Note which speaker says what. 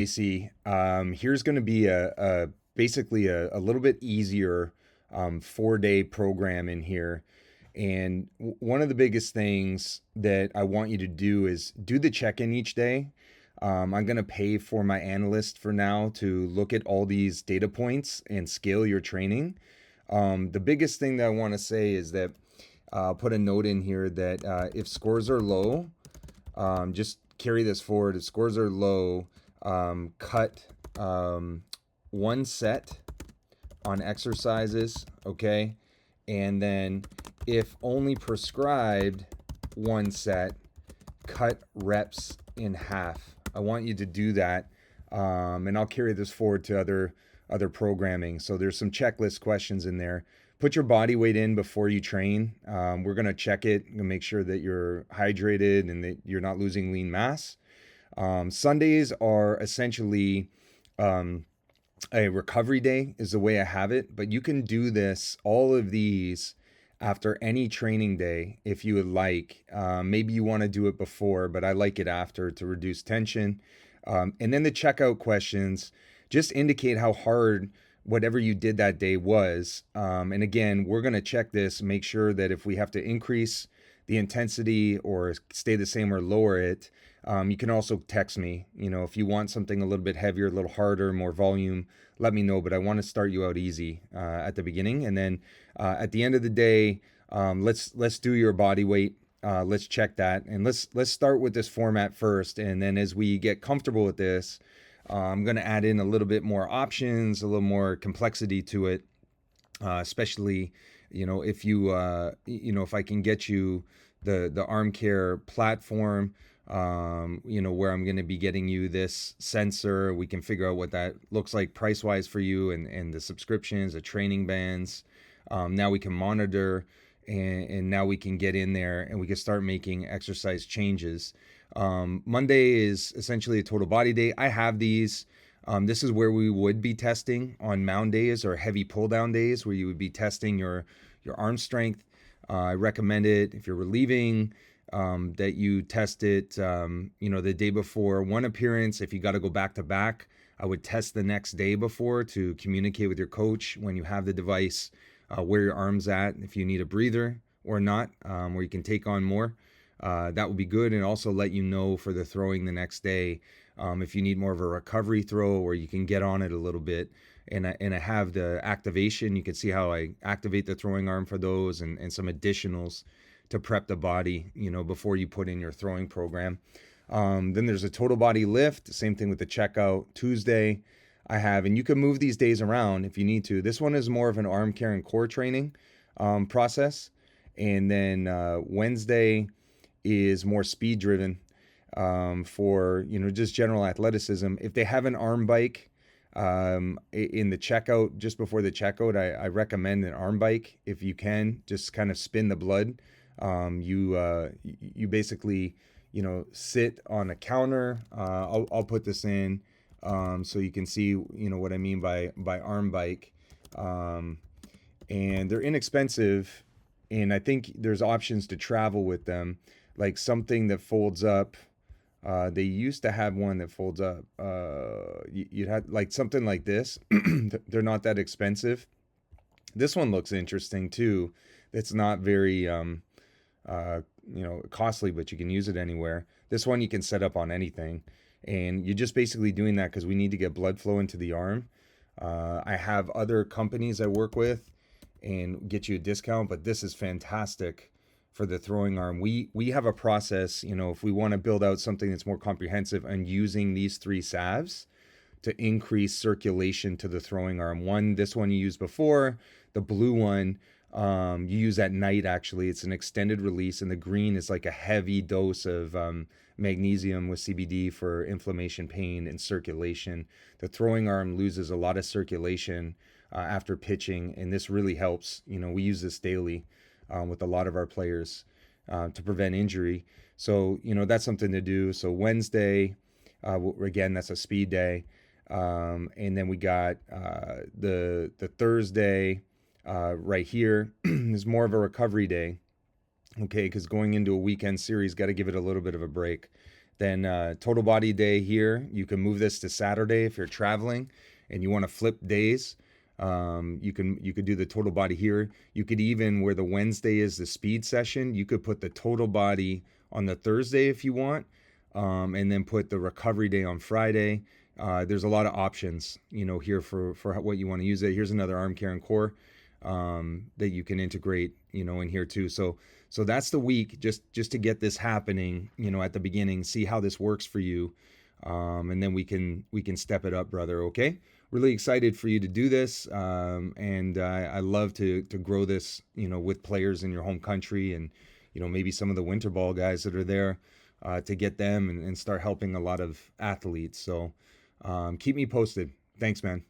Speaker 1: Casey, here's going to be basically a little bit easier 4-day program in here. And one of the biggest things that I want you to do is do the check-in each day. I'm going to pay for my analyst for now to look at all these data points and scale your training. The biggest thing that I want to say is that I'll put a note in here that if scores are low, just carry this forward. If scores are low, cut one set on exercises, okay? And then if only prescribed one set, cut reps in half. I want you to do that, and I'll carry this forward to other programming. So there's some checklist questions in there. Put your body weight in before you train. We're gonna check it and make sure that you're hydrated and that you're not losing lean mass. Sundays are essentially a recovery day is the way I have it, but you can do this, all of these after any training day if you would like. Maybe you want to do it before, but I like it after to reduce tension. And then the checkout questions just indicate how hard whatever you did that day was. And again, we're going to check this, make sure that if we have to increase the intensity or stay the same or lower it, you can also text me. If you want something a little bit heavier, a little harder, more volume, let me know. But I want to start you out easy at the beginning, and then at the end of the day, let's do your body weight. Let's check that, and let's start with this format first, and then as we get comfortable with this, I'm going to add in a little bit more options, a little more complexity to it, especially if if I can get you the arm care platform, where I'm going to be getting you this sensor. We can figure out what that looks like price wise for you, and the subscriptions, the training bands. Now we can monitor, and now we can get in there and we can start making exercise changes. Monday is essentially a total body day. I have these. This is where we would be testing on mound days or heavy pull down days, where you would be testing your arm strength. I recommend it if you're relieving, that you test it, the day before one appearance. If you got to go back to back, I would test the next day before to communicate with your coach when you have the device, where your arm's at, if you need a breather or not, where you can take on more. That would be good, and also let you know for the throwing the next day, if you need more of a recovery throw where you can get on it a little bit. And I have the activation. You can see how I activate the throwing arm for those, and some additionals to prep the body, before you put in your throwing program. Then there's a total body lift. Same thing with the checkout. Tuesday I have, and you can move these days around if you need to. This one is more of an arm care and core training process. And then Wednesday is more speed driven, for just general athleticism. If they have an arm bike in the checkout, just before the checkout, I recommend an arm bike if you can. Just kind of spin the blood. You basically sit on a counter. I'll put this in so you can see what I mean by arm bike. And they're inexpensive, and I think there's options to travel with them, like something that folds up. They used to have one that folds up. You'd have like something like this. They're not that expensive. This one looks interesting too. It's not very costly, but you can use it anywhere. This one you can set up on anything, and you're just basically doing that because we need to get blood flow into the arm. I have other companies I work with and get you a discount, but this is fantastic for the throwing arm. We have a process, if we want to build out something that's more comprehensive, and using these 3 salves to increase circulation to the throwing arm. This one you used before. The blue one you use at night. Actually, it's an extended release, and the green is like a heavy dose of magnesium with CBD for inflammation, pain, and circulation. The throwing arm loses a lot of circulation after pitching, and this really helps. We use this daily with a lot of our players to prevent injury. So that's something to do. So Wednesday, again, that's a speed day. And then we got the Thursday right here is more of a recovery day. Okay, because going into a weekend series, got to give it a little bit of a break. Then total body day here, you can move this to Saturday if you're traveling and you want to flip days. You could do the total body here. You could even, where the Wednesday is the speed session, you could put the total body on the Thursday if you want, and then put the recovery day on Friday. There's a lot of options, here for what you want to use it. Here's another arm care and core that you can integrate, in here too. So that's the week, just to get this happening, at the beginning, see how this works for you, and then we can step it up, brother. Okay. Really excited for you to do this, and I love to grow this, with players in your home country, and maybe some of the winter ball guys that are there, to get them and start helping a lot of athletes. So keep me posted. Thanks, man.